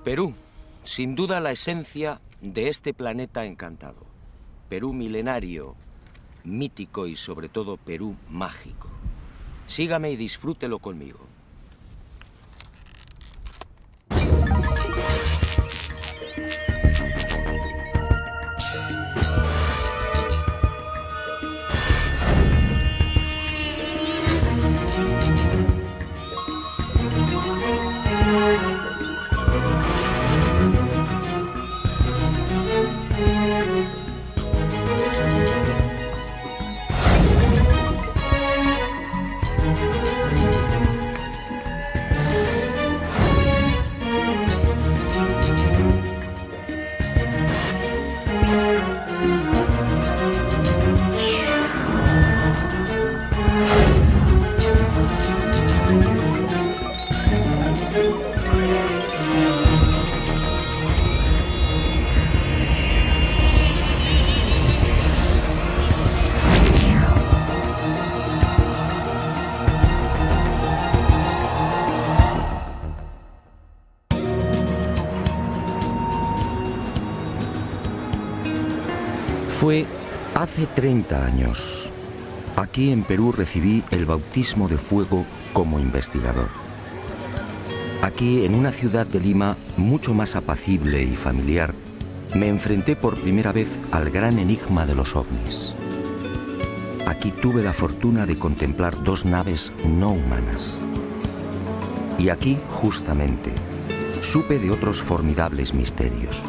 Perú, sin duda la esencia de este planeta encantado. Perú milenario, mítico y sobre todo Perú mágico. Sígame y disfrútelo conmigo. Fue hace 30 años. Aquí en Perú recibí el bautismo de fuego como investigador. Aquí, en una ciudad de Lima mucho más apacible y familiar, me enfrenté por primera vez al gran enigma de los ovnis. Aquí tuve la fortuna de contemplar dos naves no humanas. Y aquí, justamente, supe de otros formidables misterios.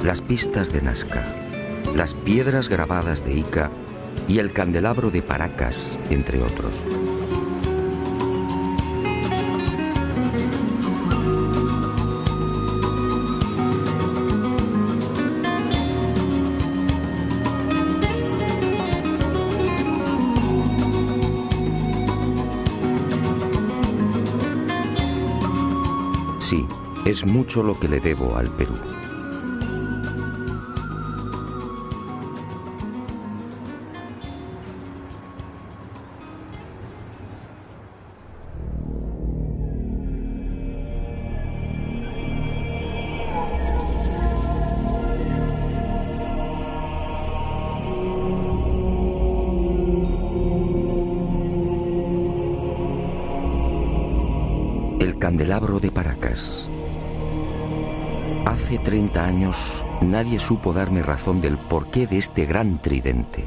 Las pistas de Nazca, las piedras grabadas de Ica y el candelabro de Paracas, entre otros. Sí, es mucho lo que le debo al Perú. El candelabro de Paracas. Hace 30 años nadie supo darme razón del porqué de este gran tridente.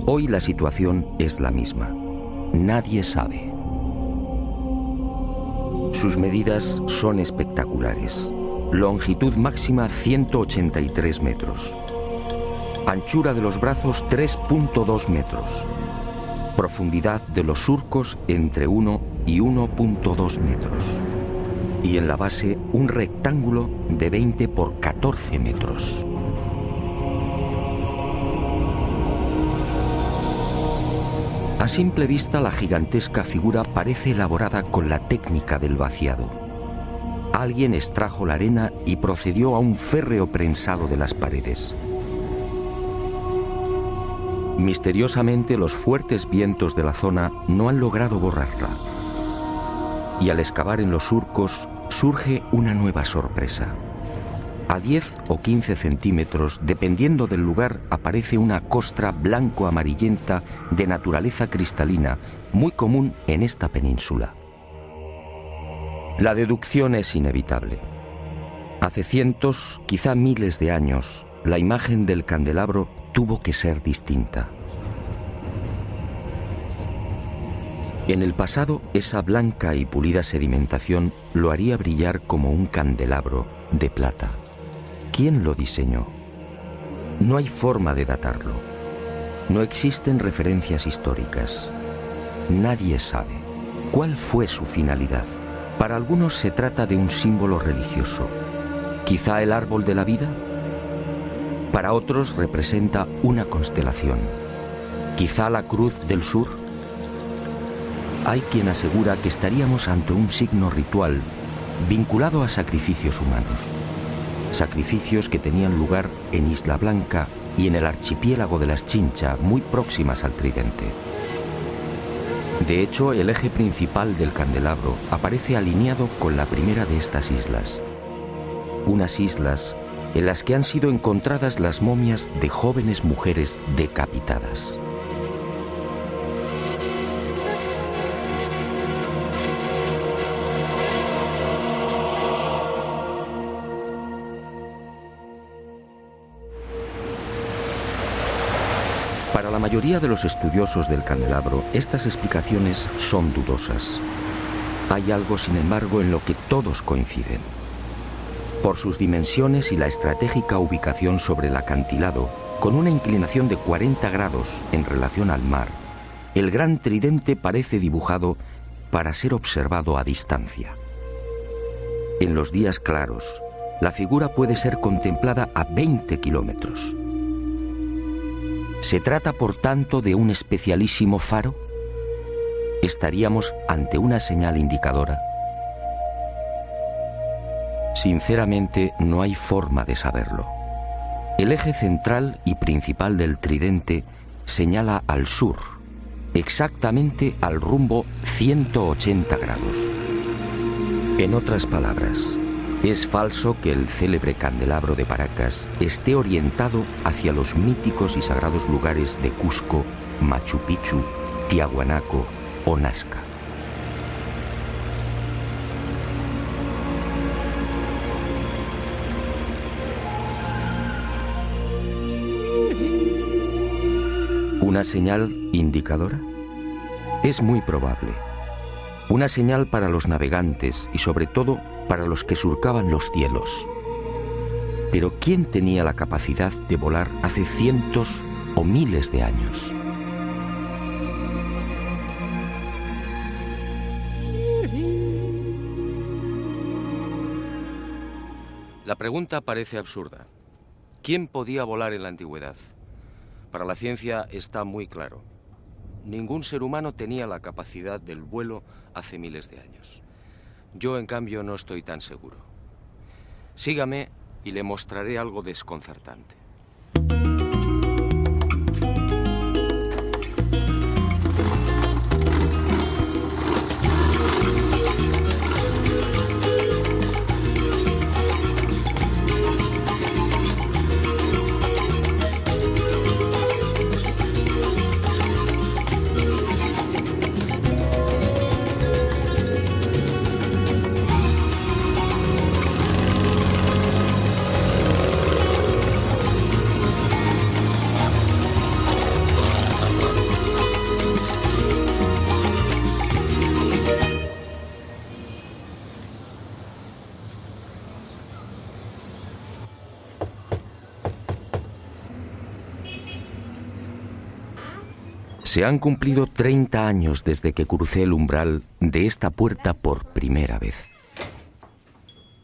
Hoy la situación es la misma. Nadie sabe. Sus medidas son espectaculares. Longitud máxima 183 metros. Anchura de los brazos 3.2 metros. Profundidad de los surcos entre 1 y 1.2 metros. Y en la base un rectángulo de 20 por 14 metros. A simple vista la gigantesca figura parece elaborada con la técnica del vaciado. Alguien extrajo la arena y procedió a un férreo prensado de las paredes. Misteriosamente los fuertes vientos de la zona no han logrado borrarla. Y al excavar en los surcos surge una nueva sorpresa. A 10 o 15 centímetros, dependiendo del lugar, aparece una costra blanco-amarillenta de naturaleza cristalina, muy común en esta península. La deducción es inevitable. Hace cientos, quizá miles de años, la imagen del candelabro tuvo que ser distinta. En el pasado, esa blanca y pulida sedimentación lo haría brillar como un candelabro de plata. ¿Quién lo diseñó? No hay forma de datarlo. No existen referencias históricas. Nadie sabe cuál fue su finalidad. Para algunos se trata de un símbolo religioso. ¿Quizá el árbol de la vida? Para otros representa una constelación. ¿Quizá la cruz del sur? Hay quien asegura que estaríamos ante un signo ritual vinculado a sacrificios humanos. Sacrificios que tenían lugar en Isla Blanca y en el archipiélago de las Chincha, muy próximas al tridente. De hecho, el eje principal del candelabro aparece alineado con la primera de estas islas. Unas islas en las que han sido encontradas las momias de jóvenes mujeres decapitadas. Para la mayoría de los estudiosos del candelabro, estas explicaciones son dudosas. Hay algo, sin embargo, en lo que todos coinciden. Por sus dimensiones y la estratégica ubicación sobre el acantilado, con una inclinación de 40 grados en relación al mar, el gran tridente parece dibujado para ser observado a distancia. En los días claros, la figura puede ser contemplada a 20 kilómetros. ¿Se trata, por tanto, de un especialísimo faro? ¿Estaríamos ante una señal indicadora? Sinceramente, no hay forma de saberlo. El eje central y principal del tridente señala al sur, exactamente al rumbo 180 grados. En otras palabras, es falso que el célebre candelabro de Paracas esté orientado hacia los míticos y sagrados lugares de Cusco, Machu Picchu, Tiahuanaco o Nazca. ¿Una señal indicadora? Es muy probable. Una señal para los navegantes y sobre todo para los que surcaban los cielos. Pero ¿quién tenía la capacidad de volar hace cientos o miles de años? La pregunta parece absurda. ¿Quién podía volar en la antigüedad? Para la ciencia está muy claro. Ningún ser humano tenía la capacidad del vuelo hace miles de años. Yo, en cambio, no estoy tan seguro. Sígame y le mostraré algo desconcertante. Se han cumplido 30 años desde que crucé el umbral de esta puerta por primera vez.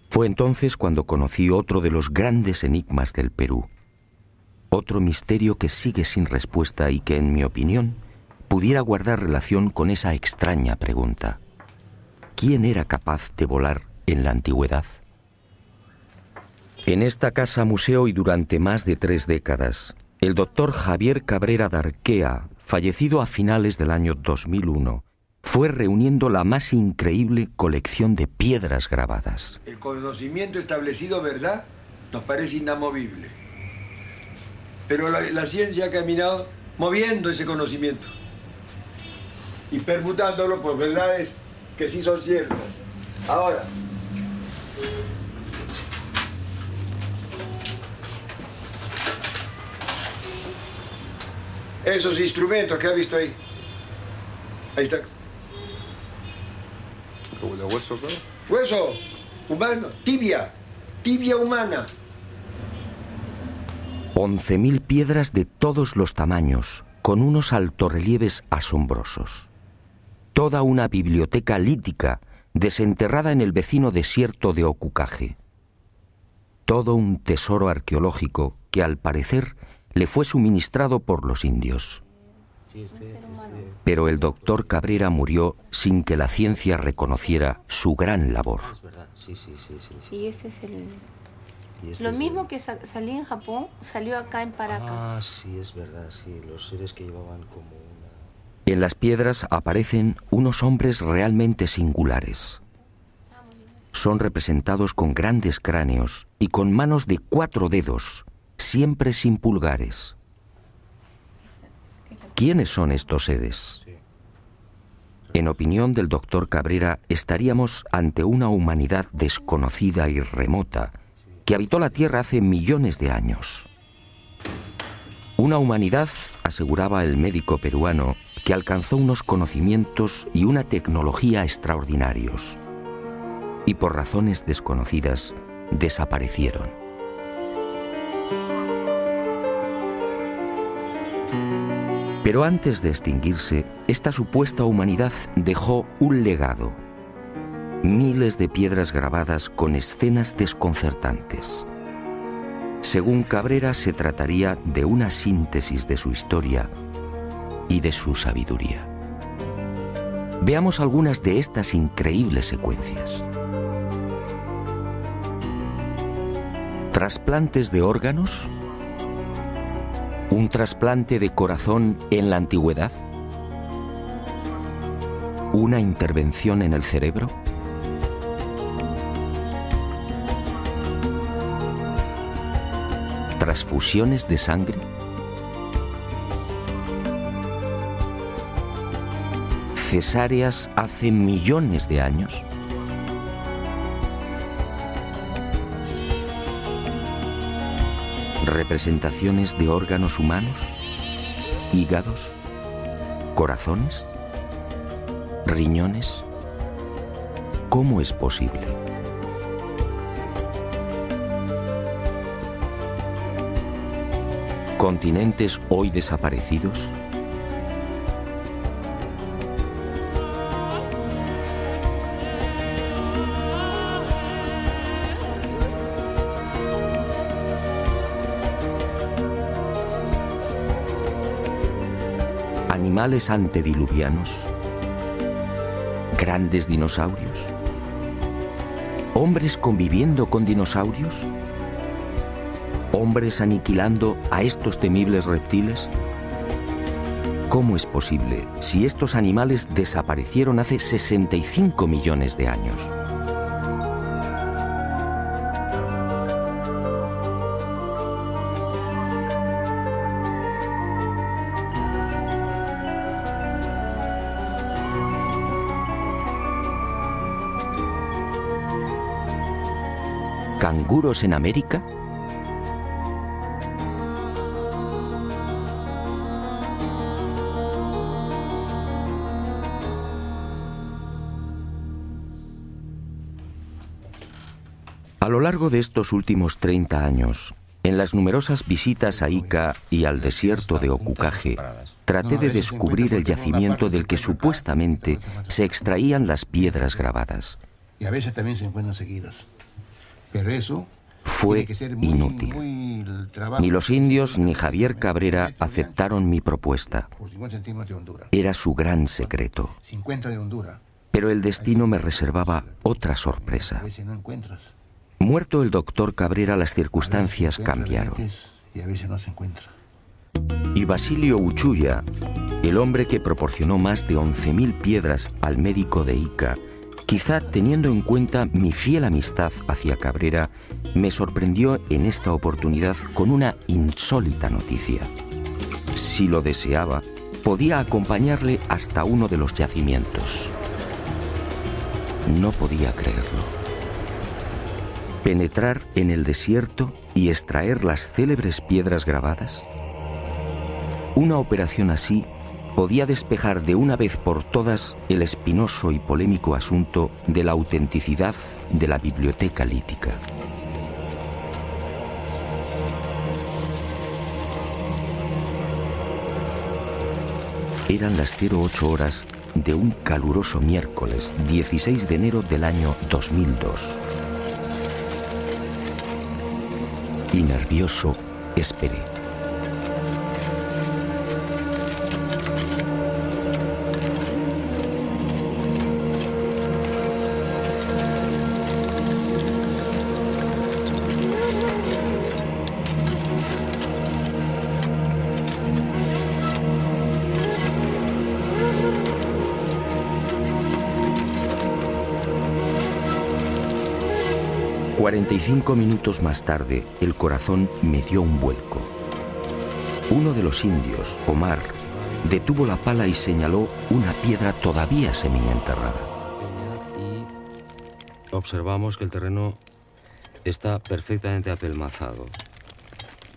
Fue entonces cuando conocí otro de los grandes enigmas del Perú. Otro misterio que sigue sin respuesta y que, en mi opinión, pudiera guardar relación con esa extraña pregunta. ¿Quién era capaz de volar en la antigüedad? En esta casa museo y durante más de 3 décadas, el doctor Javier Cabrera d'Arquea, fallecido a finales del año 2001, fue reuniendo la más increíble colección de piedras grabadas. El conocimiento establecido, ¿verdad?, nos parece inamovible. Pero la ciencia ha caminado moviendo ese conocimiento y permutándolo por verdades que sí son ciertas. Ahora, esos instrumentos que ha visto ahí. Ahí está. ¿Como de hueso, claro? Hueso humano, tibia humana. 11.000 piedras de todos los tamaños, con unos altorrelieves asombrosos. Toda una biblioteca lítica desenterrada en el vecino desierto de Ocucaje. Todo un tesoro arqueológico que, al parecer, le fue suministrado por los indios. Pero el doctor Cabrera murió sin que la ciencia reconociera su gran labor. Es verdad, sí. Y este es el... Lo mismo que salía en Japón, salió acá en Paracas. Ah, sí, es verdad, sí. Los seres que llevaban como una... En las piedras aparecen unos hombres realmente singulares. Son representados con grandes cráneos y con manos de 4 dedos, siempre sin pulgares. ¿Quiénes son estos seres? En opinión del doctor Cabrera, estaríamos ante una humanidad desconocida y remota que habitó la Tierra hace millones de años. Una humanidad, aseguraba el médico peruano, que alcanzó unos conocimientos y una tecnología extraordinarios, y por razones desconocidas desaparecieron. Pero antes de extinguirse, esta supuesta humanidad dejó un legado: miles de piedras grabadas con escenas desconcertantes. Según Cabrera, se trataría de una síntesis de su historia y de su sabiduría. Veamos algunas de estas increíbles secuencias. ¿Trasplantes de órganos? ¿Un trasplante de corazón en la antigüedad? ¿Una intervención en el cerebro? ¿Transfusiones de sangre? ¿Cesáreas hace millones de años? ¿Representaciones de órganos humanos? ¿Hígados? ¿Corazones? ¿Riñones? ¿Cómo es posible? ¿Continentes hoy desaparecidos? ¿Animales antediluvianos? ¿Grandes dinosaurios? ¿Hombres conviviendo con dinosaurios? ¿Hombres aniquilando a estos temibles reptiles? ¿Cómo es posible si estos animales desaparecieron hace 65 millones de años? ¿Canguros en América? A lo largo de estos últimos 30 años, en las numerosas visitas a Ica y al desierto de Ocucaje, traté de descubrir el yacimiento del que supuestamente se extraían las piedras grabadas. Y a veces también se encuentran seguidas. Pero eso fue inútil. Ni los indios ni Javier Cabrera aceptaron mi propuesta. Era su gran secreto. 50 de Honduras. Pero el destino me reservaba otra sorpresa. A veces no encuentras. Muerto el doctor Cabrera, las circunstancias cambiaron. Y a veces no se encuentra. Y Basilio Uchuya, el hombre que proporcionó más de 11.000 piedras al médico de Ica, quizá teniendo en cuenta mi fiel amistad hacia Cabrera, me sorprendió en esta oportunidad con una insólita noticia. Si lo deseaba, podía acompañarle hasta uno de los yacimientos. No podía creerlo. ¿Penetrar en el desierto y extraer las célebres piedras grabadas? Una operación así podía despejar de una vez por todas el espinoso y polémico asunto de la autenticidad de la biblioteca lítica. Eran las 08 horas de un caluroso miércoles 16 de enero del año 2002. Y nervioso, esperé. 45 minutos más tarde, el corazón me dio un vuelco. Uno de los indios, Omar, detuvo la pala y señaló una piedra todavía semienterrada. Y observamos que el terreno está perfectamente apelmazado.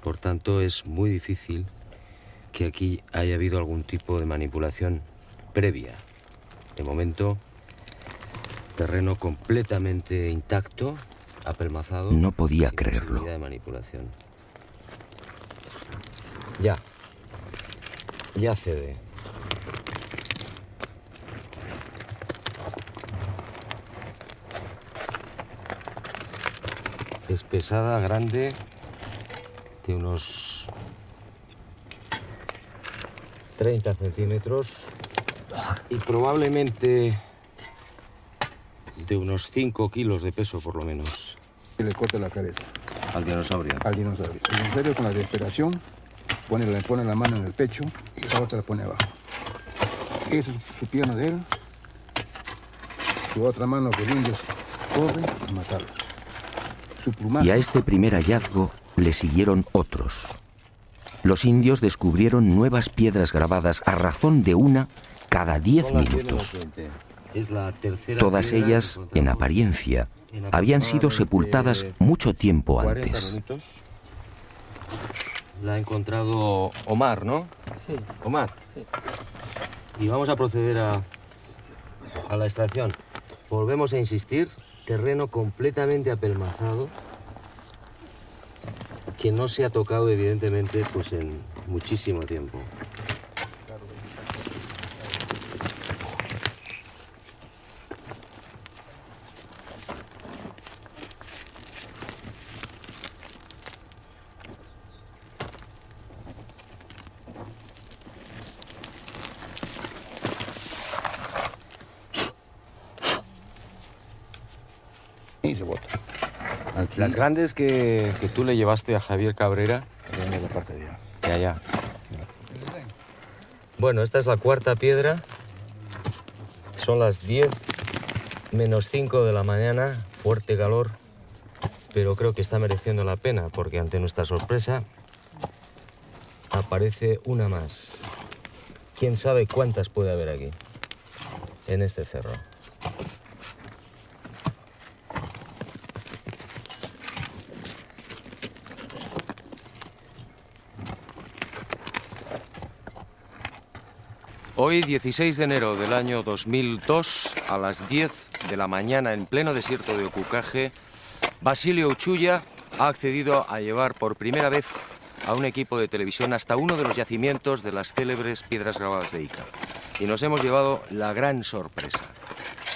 Por tanto, es muy difícil que aquí haya habido algún tipo de manipulación previa. De momento, terreno completamente intacto, apelmazado. No podía sin creerlo. posibilidad de manipulación. Ya cede. Es pesada, grande, de unos 30 centímetros y probablemente de unos 5 kilos de peso por lo menos. Que le corta la cabeza Al dinosaurio. al dinosaurio. El dinosaurio con la desesperación pone la mano en el pecho y la otra la pone abajo. Esa es su pierna de él. Su otra mano que el indio corre a matarlo. Su plumaje. Y a este primer hallazgo le siguieron otros. Los indios descubrieron nuevas piedras grabadas a razón de una cada 10 minutos. Es la tercera Todas piedra ellas, que en encontramos apariencia, en habían sido aproximadamente sepultadas mucho tiempo 40 antes. minutos. La ha encontrado Omar, ¿no? Sí. Omar. Sí. Y vamos a proceder a la extracción. Volvemos a insistir, terreno completamente apelmazado, que no se ha tocado evidentemente pues en muchísimo tiempo. Y se bota. Las grandes que tú le llevaste a Javier Cabrera, En la parte de allá. de allá. Bueno, esta es la cuarta piedra. Son las 10 menos 5 de la mañana, fuerte calor, pero creo que está mereciendo la pena porque ante nuestra sorpresa aparece una más. ¿Quién sabe cuántas puede haber aquí, en este cerro? Hoy, 16 de enero del año 2002, a las 10 de la mañana, en pleno desierto de Ocucaje, Basilio Uchuya ha accedido a llevar por primera vez a un equipo de televisión hasta uno de los yacimientos de las célebres piedras grabadas de Ica. Y nos hemos llevado la gran sorpresa.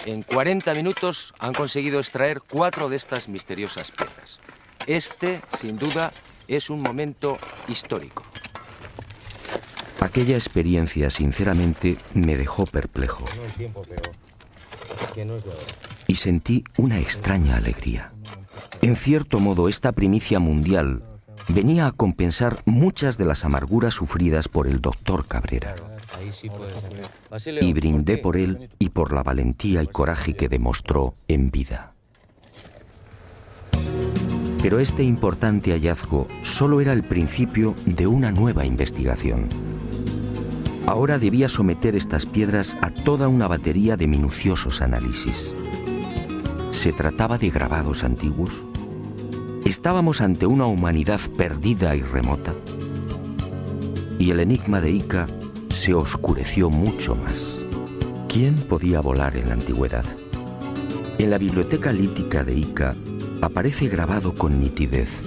En 40 minutos han conseguido extraer 4 de estas misteriosas piedras. Este, sin duda, es un momento histórico. Aquella experiencia, sinceramente, me dejó perplejo No el tiempo, pero que no es de ahora. y sentí una extraña alegría. En cierto modo, esta primicia mundial venía a compensar muchas de las amarguras sufridas por el doctor Cabrera. Ahí sí puede ser. Basilio, Y brindé qué? por él y por la valentía y coraje que demostró en vida. Pero este importante hallazgo solo era el principio de una nueva investigación. Ahora debía someter estas piedras a toda una batería de minuciosos análisis. ¿Se trataba de grabados antiguos? ¿Estábamos ante una humanidad perdida y remota? Y el enigma de Ica se oscureció mucho más. ¿Quién podía volar en la antigüedad? En la biblioteca lítica de Ica aparece grabado con nitidez: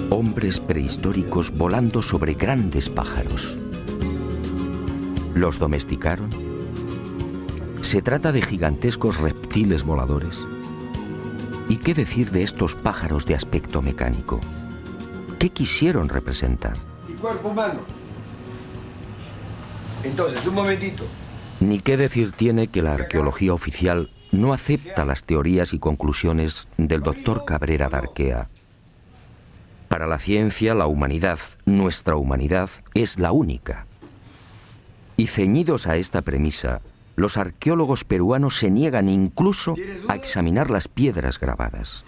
hombres prehistóricos volando sobre grandes pájaros. ¿Los domesticaron? ¿Se trata de gigantescos reptiles voladores? ¿Y qué decir de estos pájaros de aspecto mecánico? ¿Qué quisieron representar? Y cuerpo humano. Entonces, un momentito. Ni qué decir tiene que la arqueología oficial no acepta las teorías y conclusiones del doctor Cabrera de Arquea. Para la ciencia, la humanidad, nuestra humanidad, es la única. Y ceñidos a esta premisa, los arqueólogos peruanos se niegan incluso a examinar las piedras grabadas.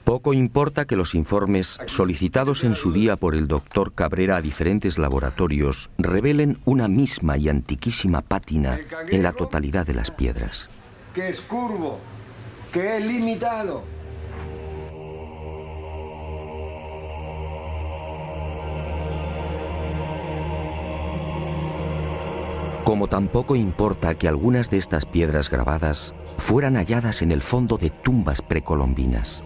Poco importa que los informes solicitados en su día por el doctor Cabrera a diferentes laboratorios revelen una misma y antiquísima pátina en la totalidad de las piedras. Que es curvo, que es limitado. Como tampoco importa que algunas de estas piedras grabadas fueran halladas en el fondo de tumbas precolombinas.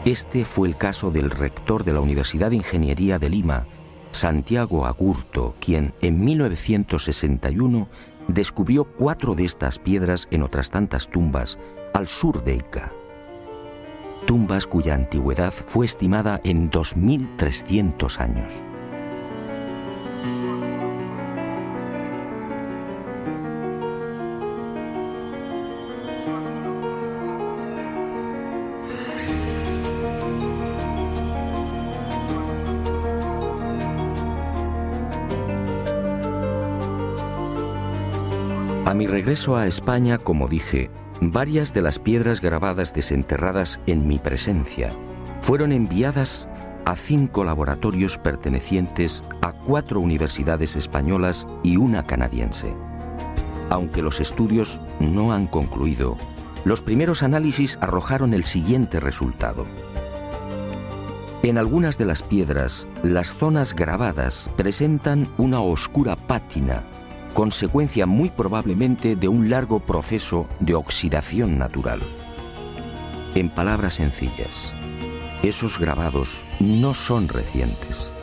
Este fue el caso del rector de la Universidad de Ingeniería de Lima, Santiago Agurto, quien en 1961 descubrió 4 de estas piedras en otras tantas tumbas al sur de Ica. Tumbas cuya antigüedad fue estimada en 2.300 años. A mi regreso a España, como dije, varias de las piedras grabadas desenterradas en mi presencia fueron enviadas a 5 laboratorios pertenecientes a 4 universidades españolas y una canadiense. Aunque los estudios no han concluido, los primeros análisis arrojaron el siguiente resultado. En algunas de las piedras, las zonas grabadas presentan una oscura pátina, consecuencia muy probablemente de un largo proceso de oxidación natural. En palabras sencillas, esos grabados no son recientes.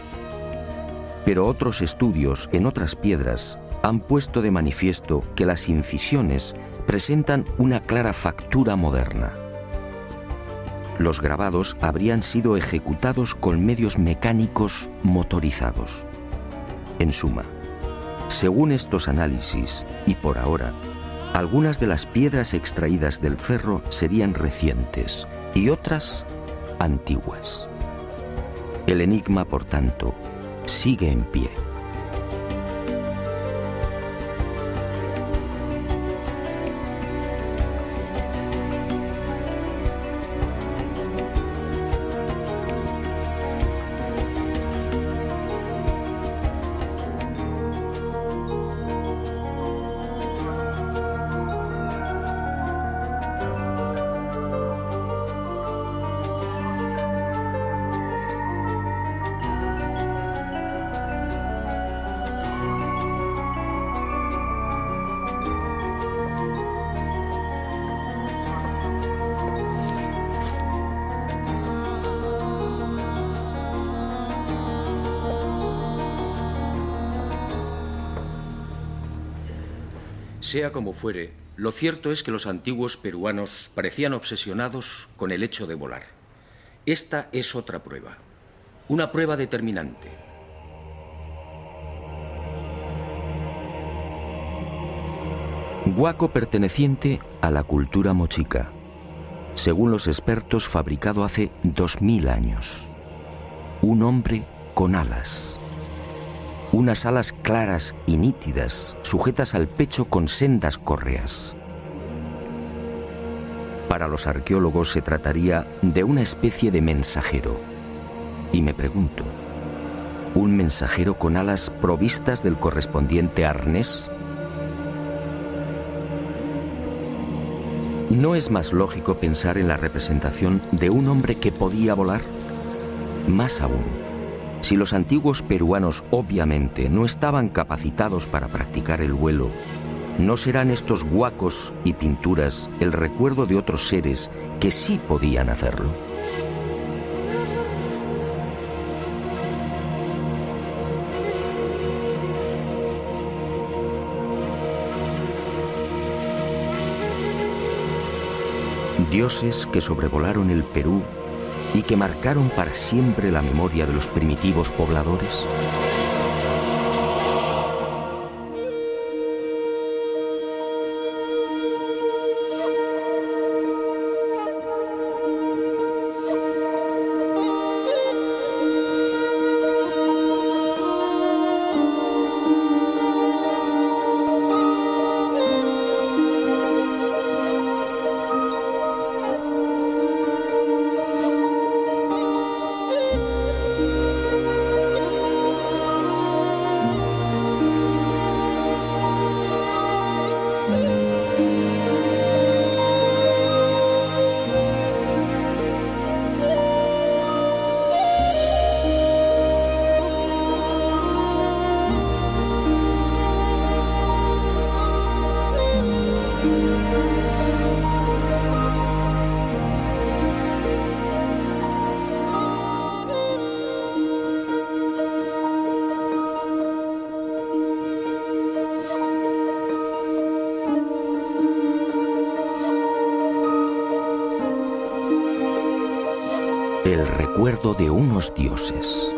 Pero otros estudios en otras piedras han puesto de manifiesto que las incisiones presentan una clara factura moderna. Los grabados habrían sido ejecutados con medios mecánicos motorizados. En suma, según estos análisis, y por ahora, algunas de las piedras extraídas del cerro serían recientes y otras antiguas. El enigma, por tanto, sigue en pie. Sea como fuere, lo cierto es que los antiguos peruanos parecían obsesionados con el hecho de volar. Esta es otra prueba, una prueba determinante. Huaco perteneciente a la cultura mochica, según los expertos fabricado hace 2000 años. Un hombre con alas. Unas alas claras y nítidas, sujetas al pecho con sendas correas. Para los arqueólogos se trataría de una especie de mensajero. Y me pregunto, ¿un mensajero con alas provistas del correspondiente arnés? ¿No es más lógico pensar en la representación de un hombre que podía volar? Más aún, si los antiguos peruanos obviamente no estaban capacitados para practicar el vuelo, ¿no serán estos huacos y pinturas el recuerdo de otros seres que sí podían hacerlo? Dioses que sobrevolaron el Perú y que marcaron para siempre la memoria de los primitivos pobladores. El recuerdo de unos dioses.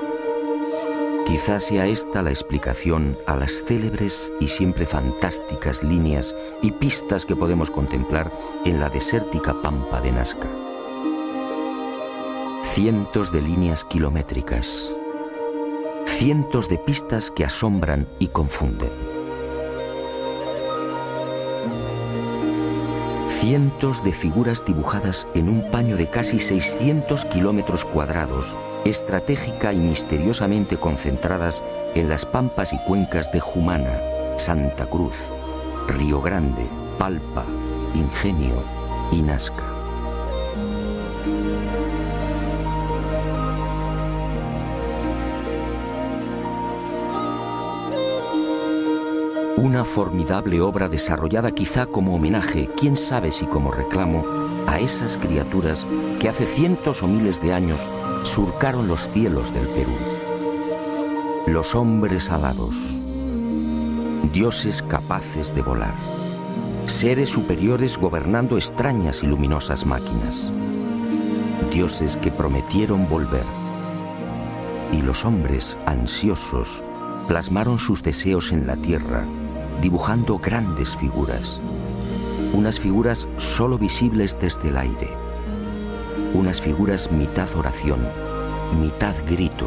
Quizás sea esta la explicación a las célebres y siempre fantásticas líneas y pistas que podemos contemplar en la desértica pampa de Nazca. Cientos de líneas kilométricas, cientos de pistas que asombran y confunden. Cientos de figuras dibujadas en un paño de casi 600 kilómetros cuadrados, estratégica y misteriosamente concentradas en las pampas y cuencas de Jumana, Santa Cruz, Río Grande, Palpa, Ingenio y Nazca. Una formidable obra desarrollada quizá como homenaje, quién sabe si como reclamo, a esas criaturas que hace cientos o miles de años surcaron los cielos del Perú. Los hombres alados, dioses capaces de volar, seres superiores gobernando extrañas y luminosas máquinas, dioses que prometieron volver. Y los hombres, ansiosos, plasmaron sus deseos en la tierra, dibujando grandes figuras, unas figuras solo visibles desde el aire, unas figuras mitad oración, mitad grito.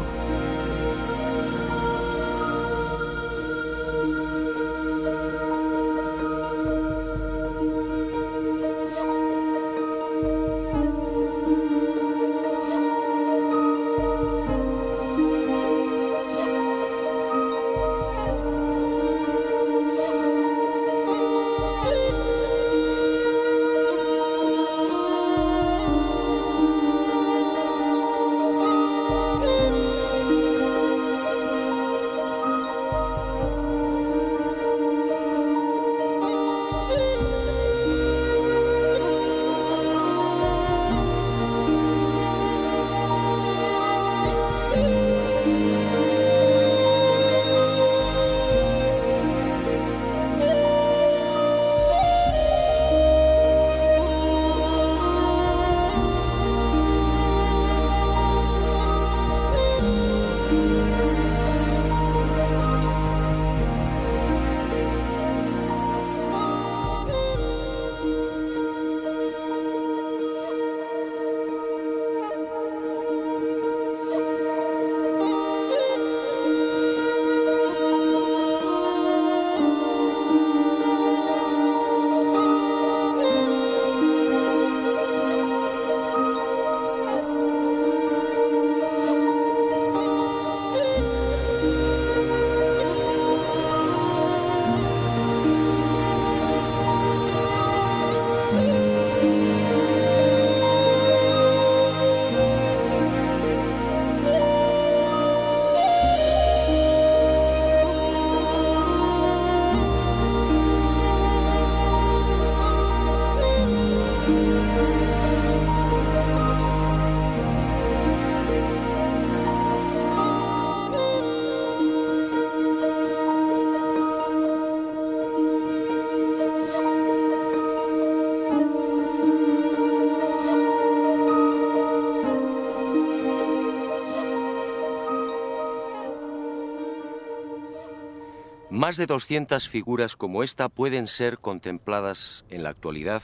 Más de 200 figuras como esta pueden ser contempladas en la actualidad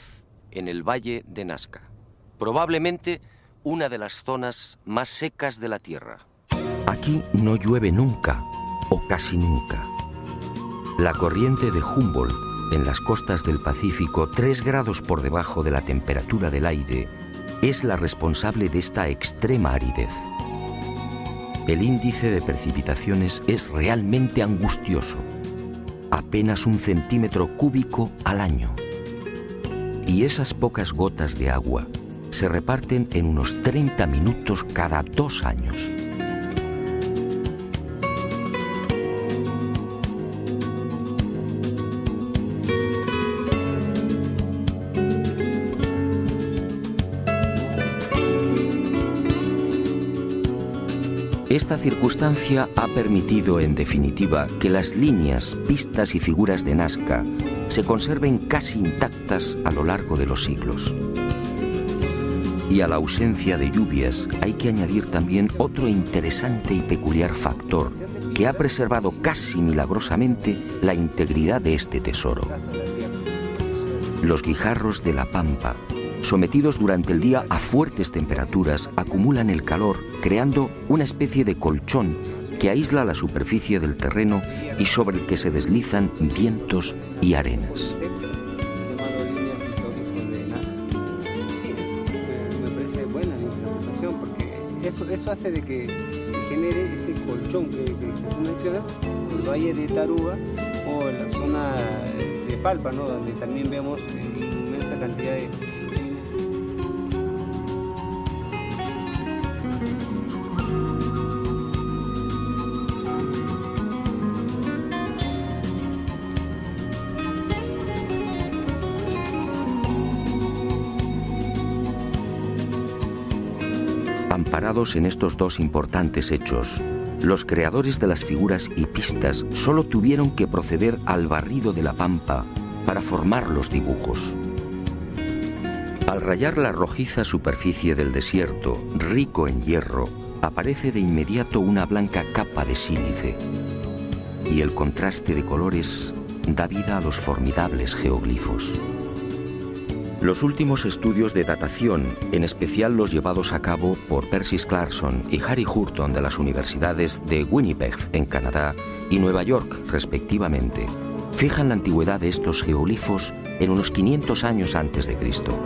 en el Valle de Nazca, probablemente una de las zonas más secas de la Tierra. Aquí no llueve nunca, o casi nunca. La corriente de Humboldt en las costas del Pacífico, 3 grados por debajo de la temperatura del aire, es la responsable de esta extrema aridez. El índice de precipitaciones es realmente angustioso, apenas 1 centímetro cúbico al año. Y esas pocas gotas de agua se reparten en unos 30 minutos cada 2 años. Esta circunstancia ha permitido, en definitiva, que las líneas, pistas y figuras de Nazca se conserven casi intactas a lo largo de los siglos. Y a la ausencia de lluvias hay que añadir también otro interesante y peculiar factor que ha preservado casi milagrosamente la integridad de este tesoro. Los guijarros de la pampa, sometidos durante el día a fuertes temperaturas, acumulan el calor, creando una especie de colchón que aísla la superficie del terreno y sobre el que se deslizan vientos y arenas. Me parece buena la interpretación porque eso hace de que se genere ese colchón que tú mencionas, el Valle de Taruga o en la zona de Palpa, ¿no? Donde también vemos inmensa cantidad de... Amparados en estos dos importantes hechos, los creadores de las figuras y pistas solo tuvieron que proceder al barrido de la pampa para formar los dibujos. Al rayar la rojiza superficie del desierto, rico en hierro, aparece de inmediato una blanca capa de sílice, y el contraste de colores da vida a los formidables geoglifos. Los últimos estudios de datación, en especial los llevados a cabo por Percy Clarkson y Harry Hurton de las universidades de Winnipeg, en Canadá, y Nueva York, respectivamente, fijan la antigüedad de estos geoglifos en unos 500 años antes de Cristo.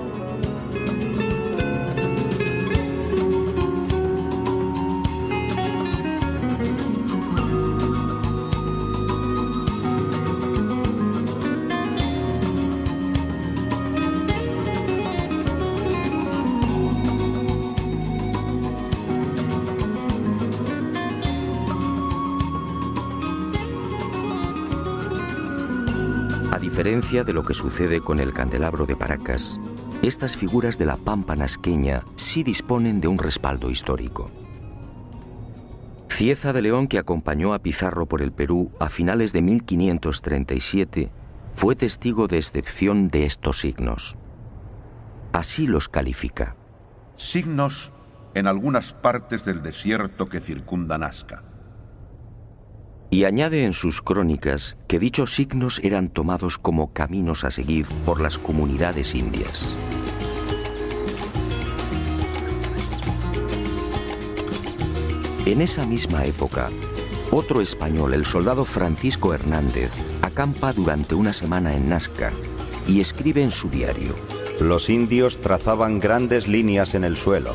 A diferencia de lo que sucede con el candelabro de Paracas, estas figuras de la pampa nasqueña sí disponen de un respaldo histórico. Cieza de León, que acompañó a Pizarro por el Perú a finales de 1537, fue testigo de excepción de estos signos. Así los califica. Signos en algunas partes del desierto que circunda Nazca. Y añade en sus crónicas que dichos signos eran tomados como caminos a seguir por las comunidades indias. En esa misma época, otro español, el soldado Francisco Hernández, acampa durante una semana en Nazca y escribe en su diario: Los indios trazaban grandes líneas en el suelo.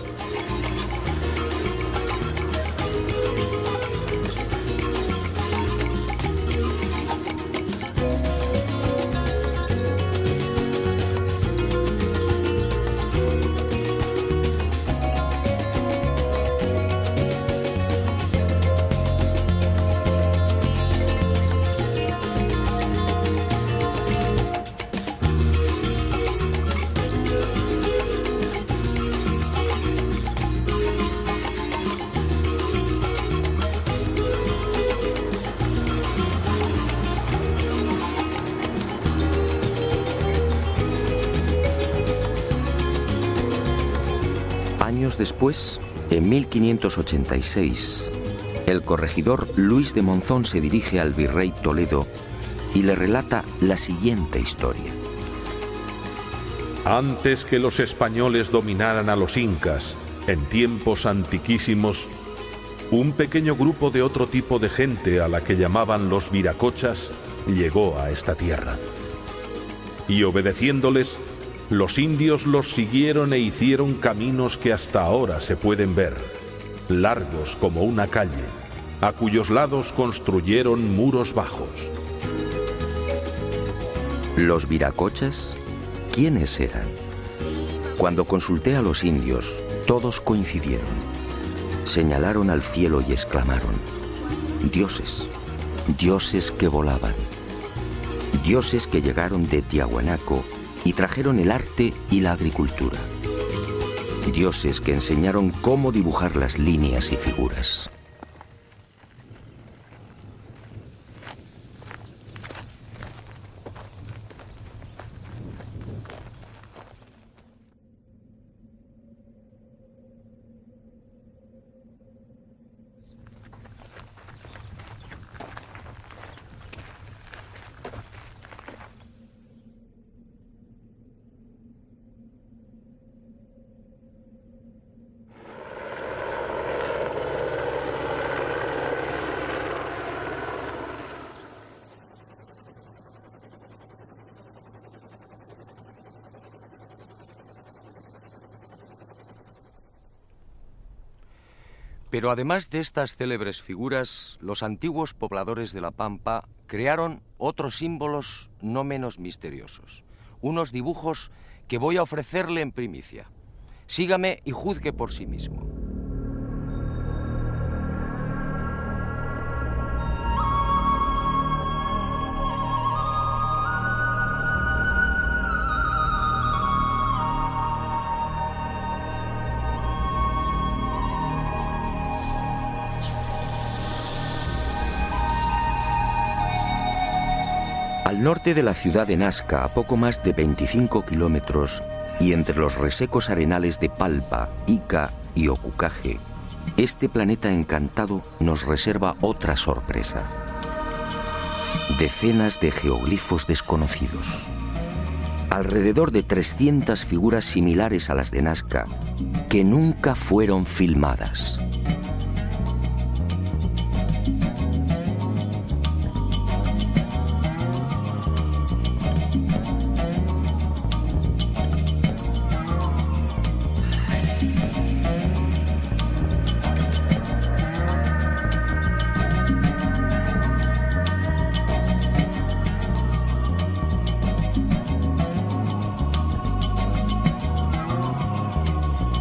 Años después, en 1586, el corregidor Luis de Monzón se dirige al virrey Toledo y le relata la siguiente historia. Antes que los españoles dominaran a los incas, en tiempos antiquísimos, un pequeño grupo de otro tipo de gente a la que llamaban los viracochas llegó a esta tierra. Y obedeciéndoles, los indios los siguieron e hicieron caminos que hasta ahora se pueden ver, largos como una calle, a cuyos lados construyeron muros bajos. ¿Los viracochas? ¿Quiénes eran? Cuando consulté a los indios, todos coincidieron. Señalaron al cielo y exclamaron: dioses, dioses que volaban, dioses que llegaron de Tiahuanaco y trajeron el arte y la agricultura, dioses que enseñaron cómo dibujar las líneas y figuras. Pero además de estas célebres figuras, los antiguos pobladores de La Pampa crearon otros símbolos no menos misteriosos. Unos dibujos que voy a ofrecerle en primicia. Sígame y juzgue por sí mismo. Al norte de la ciudad de Nazca, a poco más de 25 kilómetros, y entre los resecos arenales de Palpa, Ica y Ocucaje, este planeta encantado nos reserva otra sorpresa. Decenas de geoglifos desconocidos. Alrededor de 300 figuras similares a las de Nazca, que nunca fueron filmadas.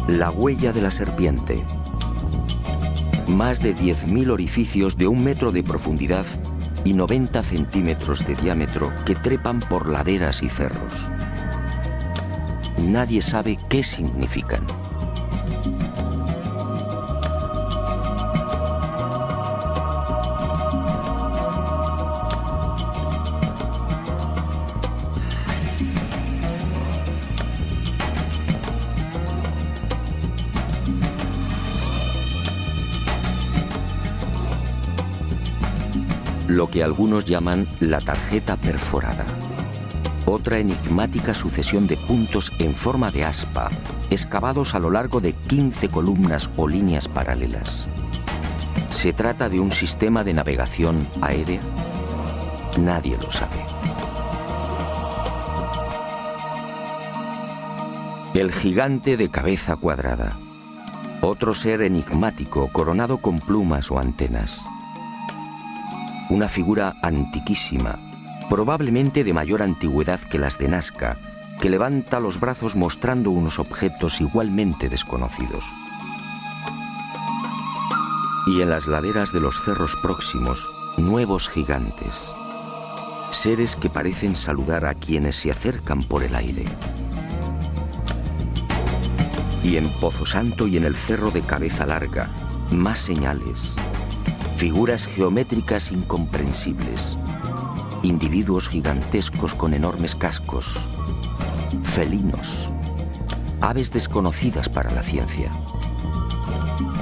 La huella de la serpiente. Más de 10.000 orificios de 1 metro de profundidad y 90 centímetros de diámetro que trepan por laderas y cerros. Nadie sabe qué significan. Lo que algunos llaman la tarjeta perforada. Otra enigmática sucesión de puntos en forma de aspa, excavados a lo largo de 15 columnas o líneas paralelas. ¿Se trata de un sistema de navegación aérea? Nadie lo sabe. El gigante de cabeza cuadrada. Otro ser enigmático coronado con plumas o antenas. Una figura antiquísima, probablemente de mayor antigüedad que las de Nazca, que levanta los brazos mostrando unos objetos igualmente desconocidos. Y en las laderas de los cerros próximos, nuevos gigantes, seres que parecen saludar a quienes se acercan por el aire. Y en Pozo Santo y en el cerro de Cabeza Larga, más señales. Figuras geométricas incomprensibles, individuos gigantescos con enormes cascos, felinos, aves desconocidas para la ciencia.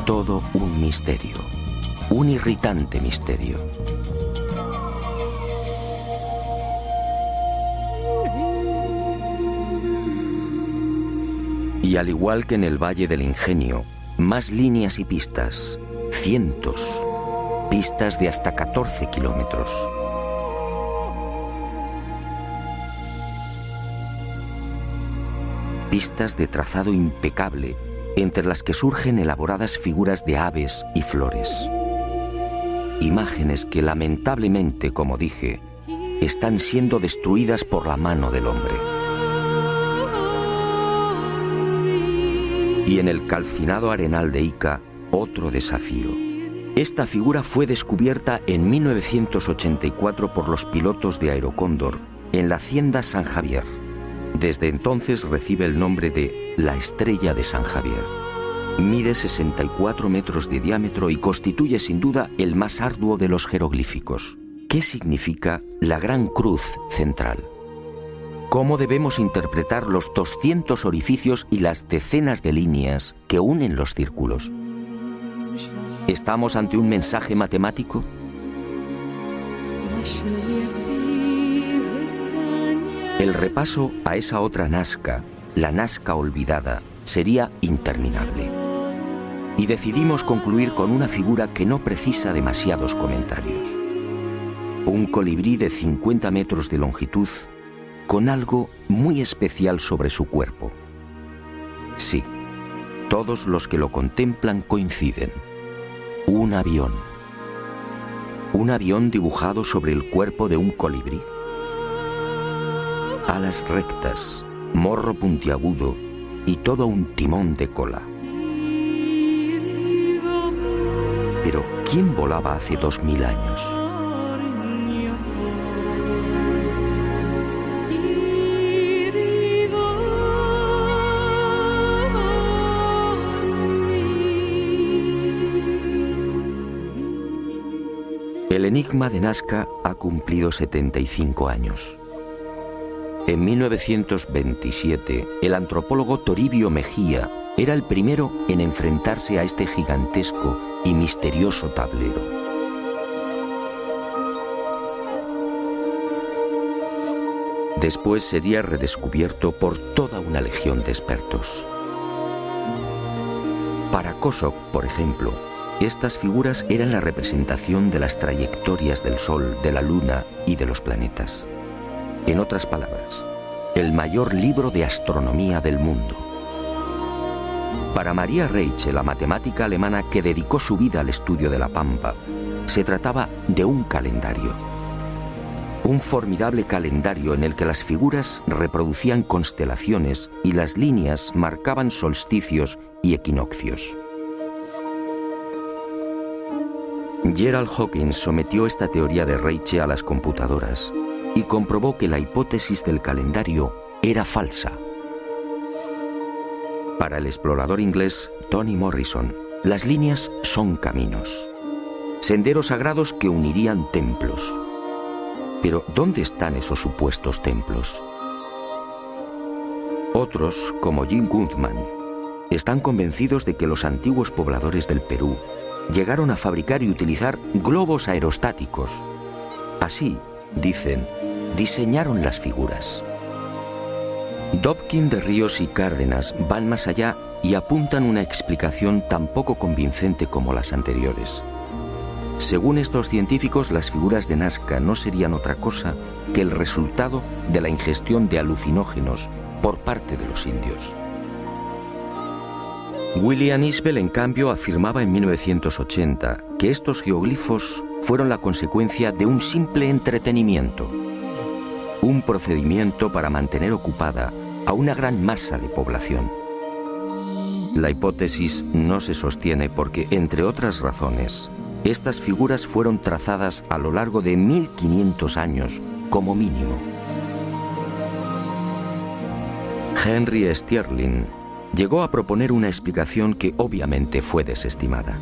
Todo un misterio, un irritante misterio. Y al igual que en el Valle del Ingenio, más líneas y pistas, cientos. Pistas de hasta 14 kilómetros. Pistas de trazado impecable, entre las que surgen elaboradas figuras de aves y flores. Imágenes que lamentablemente, como dije, están siendo destruidas por la mano del hombre. Y en el calcinado arenal de Ica, otro desafío. Esta figura fue descubierta en 1984 por los pilotos de Aerocóndor en la hacienda San Javier. Desde entonces recibe el nombre de la Estrella de San Javier. Mide 64 metros de diámetro y constituye sin duda el más arduo de los jeroglíficos. ¿Qué significa la Gran Cruz central? ¿Cómo debemos interpretar los 200 orificios y las decenas de líneas que unen los círculos? ¿Estamos ante un mensaje matemático? El repaso a esa otra Nazca, la Nazca olvidada, sería interminable. Y decidimos concluir con una figura que no precisa demasiados comentarios. Un colibrí de 50 metros de longitud, con algo muy especial sobre su cuerpo. Sí, todos los que lo contemplan coinciden. Un avión. Un avión dibujado sobre el cuerpo de un colibrí. Alas rectas, morro puntiagudo y todo un timón de cola. Pero, ¿quién volaba hace 2000 años? El enigma de Nazca ha cumplido 75 años. En 1927, el antropólogo Toribio Mejía era el primero en enfrentarse a este gigantesco y misterioso tablero. Después sería redescubierto por toda una legión de expertos. Para Kosok, por ejemplo, estas figuras eran la representación de las trayectorias del Sol, de la Luna y de los planetas. En otras palabras, el mayor libro de astronomía del mundo. Para Maria Reiche, la matemática alemana que dedicó su vida al estudio de la Pampa, se trataba de un calendario. Un formidable calendario en el que las figuras reproducían constelaciones y las líneas marcaban solsticios y equinoccios. Gerald Hawkins sometió esta teoría de Reiche a las computadoras y comprobó que la hipótesis del calendario era falsa. Para el explorador inglés Tony Morrison, las líneas son caminos, senderos sagrados que unirían templos. Pero, ¿dónde están esos supuestos templos? Otros, como Jim Gutman, están convencidos de que los antiguos pobladores del Perú llegaron a fabricar y utilizar globos aerostáticos. Así, dicen, diseñaron las figuras. Dobkin de Ríos y Cárdenas van más allá y apuntan una explicación tan poco convincente como las anteriores. Según estos científicos, las figuras de Nazca no serían otra cosa que el resultado de la ingestión de alucinógenos por parte de los indios. William Isbell, en cambio, afirmaba en 1980 que estos geoglifos fueron la consecuencia de un simple entretenimiento, un procedimiento para mantener ocupada a una gran masa de población. La hipótesis no se sostiene porque, entre otras razones, estas figuras fueron trazadas a lo largo de 1500 años como mínimo. Henry Sterling llegó a proponer una explicación que obviamente fue desestimada.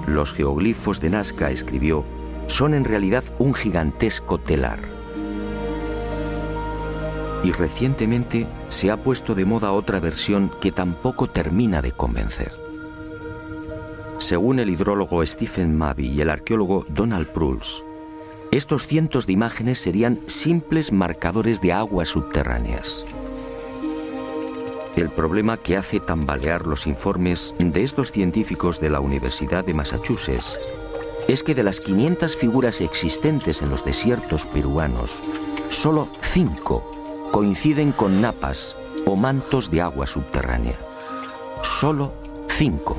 Los geoglifos de Nazca, escribió, son en realidad un gigantesco telar. Y recientemente se ha puesto de moda otra versión que tampoco termina de convencer. Según el hidrólogo Stephen Mabey y el arqueólogo Donald Prulls, estos cientos de imágenes serían simples marcadores de aguas subterráneas. El problema que hace tambalear los informes de estos científicos de la Universidad de Massachusetts es que de las 500 figuras existentes en los desiertos peruanos, solo 5 coinciden con napas o mantos de agua subterránea. Solo 5.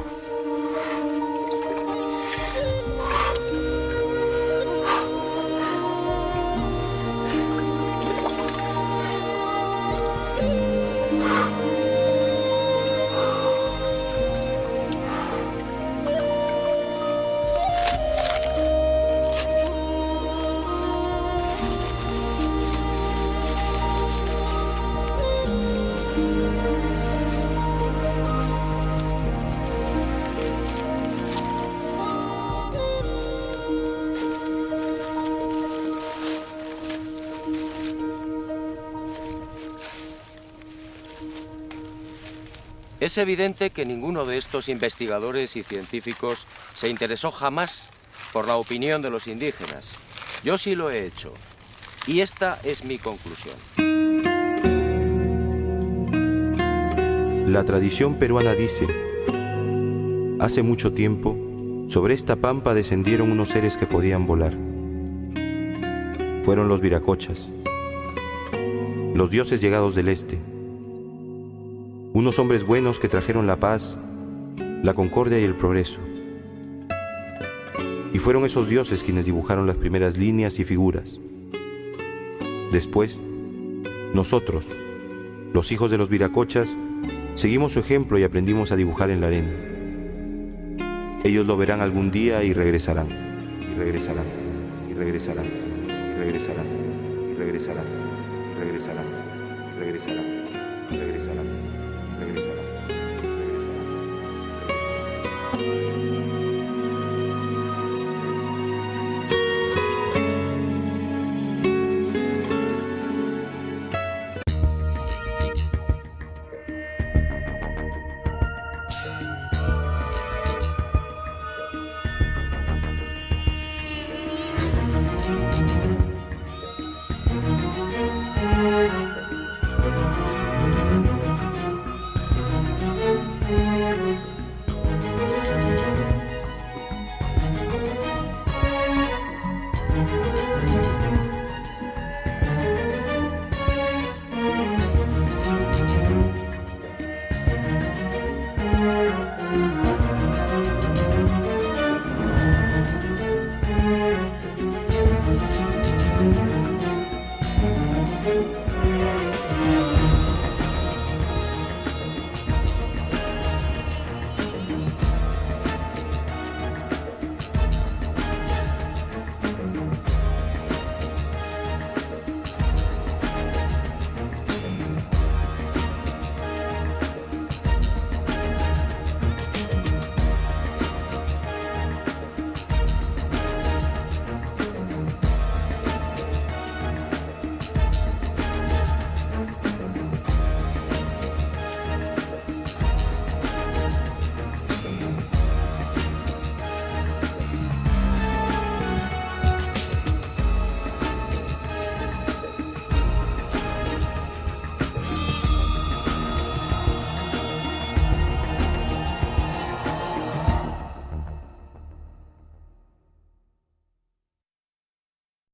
Es evidente que ninguno de estos investigadores y científicos se interesó jamás por la opinión de los indígenas. Yo sí lo he hecho. Y esta es mi conclusión. La tradición peruana dice: hace mucho tiempo, sobre esta pampa descendieron unos seres que podían volar. Fueron los viracochas, los dioses llegados del este. Unos hombres buenos que trajeron la paz, la concordia y el progreso. fueron esos dioses quienes dibujaron las primeras líneas y figuras. Después, nosotros, los hijos de los viracochas, seguimos su ejemplo y aprendimos a dibujar en la arena. Ellos lo verán algún día y regresarán, y regresarán, y regresarán, y regresarán, y regresarán, y regresarán, y regresarán.